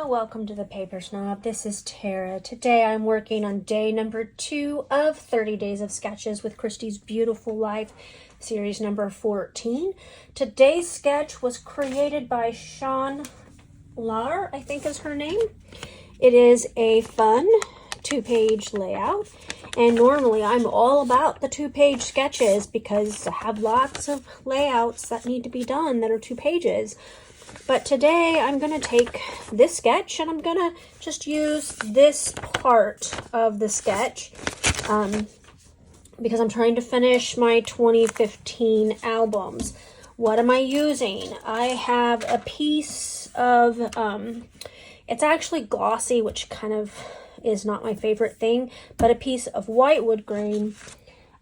Welcome to the Paper Snob. This is Tara. Today I'm working on day number 2 of 30 Days of Sketches with Christy's Beautiful Life, series number 14. Today's sketch was created by Sean Lar, I think is her name. It is a fun 2-page layout, and normally I'm all about the 2-page sketches because I have lots of layouts that need to be done that are 2 pages. But today I'm going to take this sketch and I'm going to just use this part of the sketch because I'm trying to finish my 2015 albums. What am I using? I have a piece of, it's actually glossy, which kind of is not my favorite thing, but a piece of whitewood grain,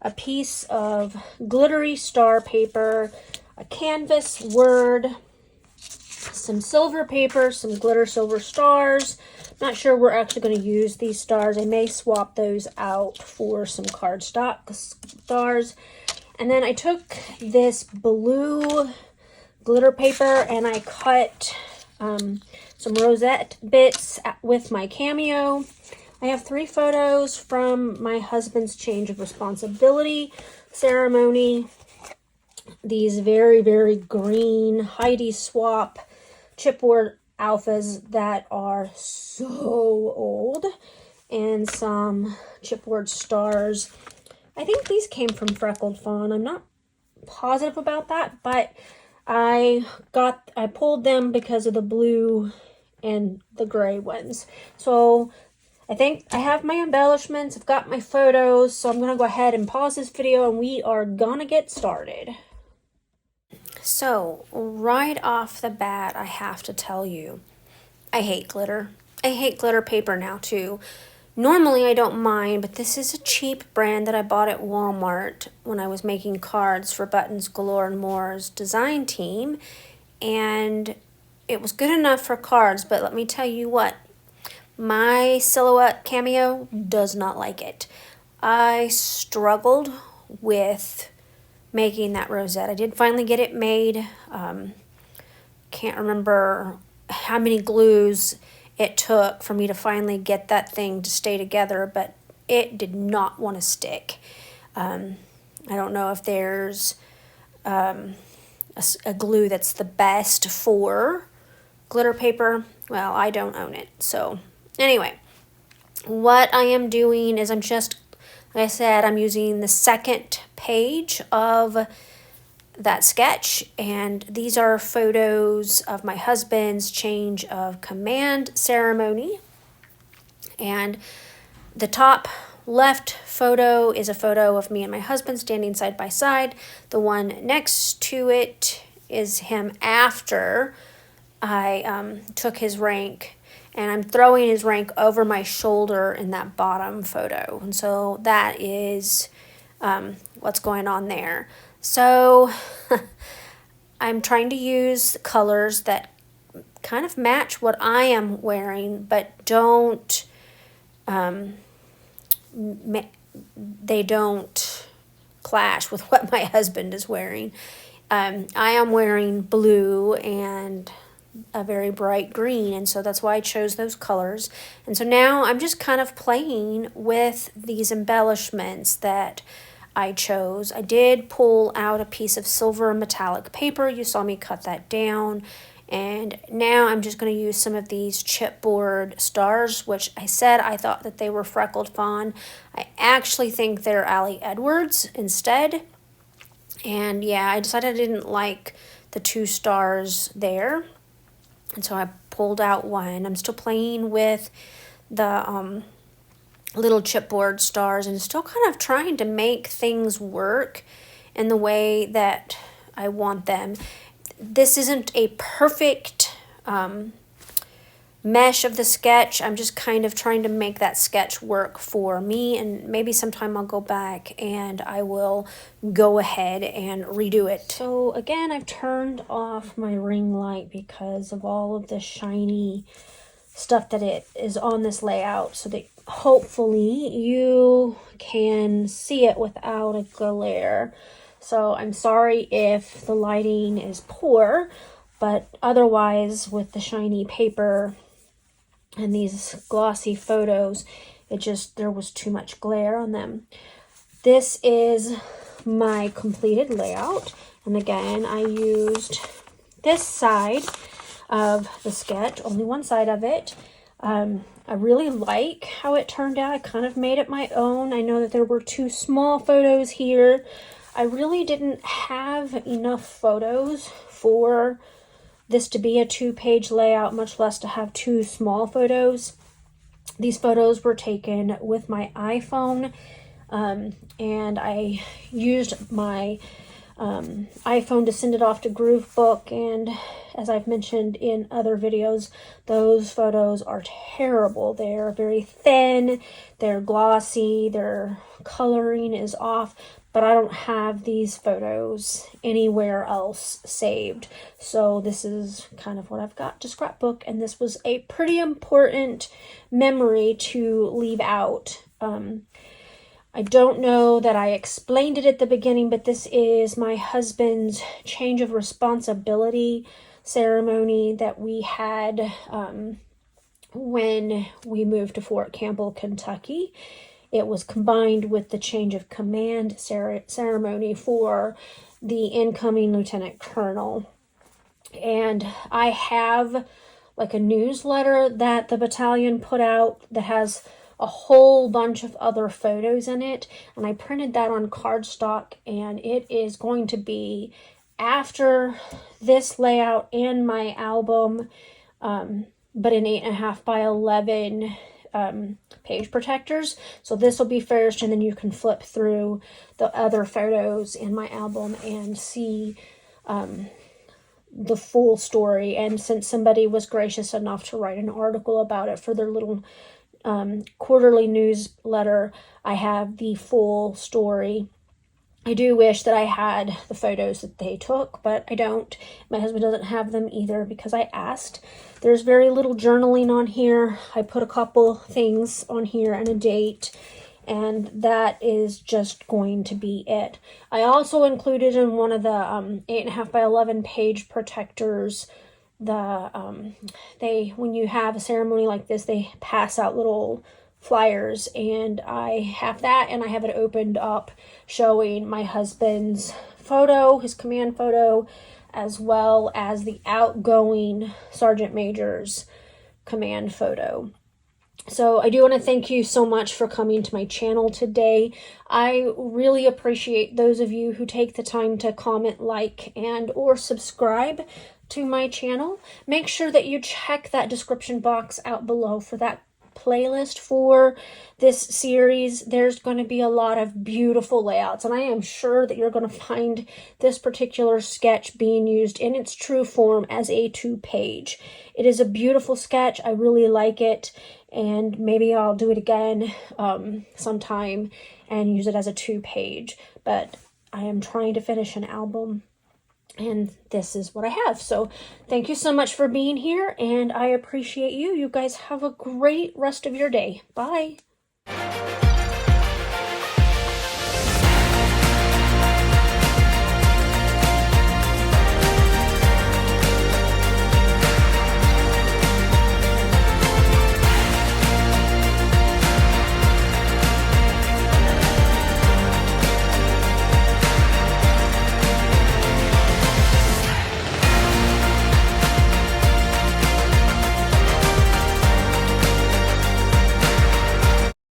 a piece of glittery star paper, a canvas word, some silver paper, some glitter silver stars. Not sure we're actually going to use these stars. I may swap those out for some cardstock stars. And then I took this blue glitter paper and I cut some rosette bits with my Cameo. I have 3 photos from my husband's change of responsibility ceremony. These very, very green Heidi Swap chipboard alphas that are so old, and some chipboard stars. I think these came from Freckled Fawn. I'm not positive about that, but I pulled them because of the blue and the gray ones. So I think I have my embellishments, I've got my photos, so I'm going to go ahead and pause this video and we are going to get started. So, right off the bat, I have to tell you, I hate glitter. I hate glitter paper now, too. Normally, I don't mind, but this is a cheap brand that I bought at Walmart when I was making cards for Buttons Galore and More's design team. And it was good enough for cards, but let me tell you what, my Silhouette Cameo does not like it. I struggled with making that rosette. I did finally get it made. Can't remember how many glues it took for me to finally get that thing to stay together, but it did not want to stick. I don't know if there's a glue that's the best for glitter paper. Well, I don't own it. So anyway, what I am doing is like I said, I'm using the second page of that sketch, and these are photos of my husband's change of command ceremony. And the top left photo is a photo of me and my husband standing side by side. The one next to it is him after I took his rank. And I'm throwing his rank over my shoulder in that bottom photo. And so that is what's going on there. So I'm trying to use colors that kind of match what I am wearing, but don't, they don't clash with what my husband is wearing. I am wearing blue and a very bright green, and so that's why I chose those colors. And so now I'm just kind of playing with these embellishments that I chose. I did pull out a piece of silver metallic paper. You saw me cut that down. And now I'm just going to use some of these chipboard stars, which I said I thought that they were Freckled Fawn. I actually think they're Allie Edwards instead. And yeah, I decided I didn't like the 2 stars there. And so I pulled out one. I'm still playing with the little chipboard stars and still kind of trying to make things work in the way that I want them. This isn't a perfect mesh of the sketch. I'm just kind of trying to make that sketch work for me, and maybe sometime I'll go back and I will go ahead and redo it. So again, I've turned off my ring light because of all of the shiny stuff that it is on this layout, so that hopefully you can see it without a glare. So I'm sorry if the lighting is poor, but otherwise with the shiny paper, And these glossy photos, there was too much glare on them. This is my completed layout. And again, I used this side of the sketch, only one side of it. I really like how it turned out. I kind of made it my own. I know that there were 2 small photos here. I really didn't have enough photos for this to be a 2-page layout, much less to have 2 small photos. These photos were taken with my iPhone, and I used my iPhone to send it off to Groovebook, and as I've mentioned in other videos, those photos are terrible. They're very thin, they're glossy, their coloring is off, but I don't have these photos anywhere else saved. So this is kind of what I've got to scrapbook, and this was a pretty important memory to leave out. I don't know that I explained it at the beginning, but this is my husband's change of responsibility ceremony that we had when we moved to Fort Campbell, Kentucky. It was combined with the change of command ceremony for the incoming lieutenant colonel. And I have like a newsletter that the battalion put out that has a whole bunch of other photos in it, and I printed that on cardstock, and it is going to be after this layout and my album, but in 8.5 by 11 page protectors. So this will be first, and then you can flip through the other photos in my album and see the full story. And since somebody was gracious enough to write an article about it for their little quarterly newsletter, I have the full story. I do wish that I had the photos that they took, but I don't. My husband doesn't have them either because I asked. There's very little journaling on here. I put a couple things on here and a date, and that is just going to be it. I also included in one of the 8.5 by 11 page protectors, when you have a ceremony like this, they pass out little flyers, and I have that, and I have it opened up showing my husband's photo, his command photo, as well as the outgoing Sergeant Major's command photo. So I do want to thank you so much for coming to my channel today. I really appreciate those of you who take the time to comment, like, and or subscribe to my channel. Make sure that you check that description box out below for that playlist for this series. There's going to be a lot of beautiful layouts, and I am sure that you're going to find this particular sketch being used in its true form as a 2-page. It is a beautiful sketch. I really like it, and maybe I'll do it again sometime and use it as a 2-page, but I am trying to finish an album, and this is what I have. So thank you so much for being here, and I appreciate you. You guys have a great rest of your day. Bye.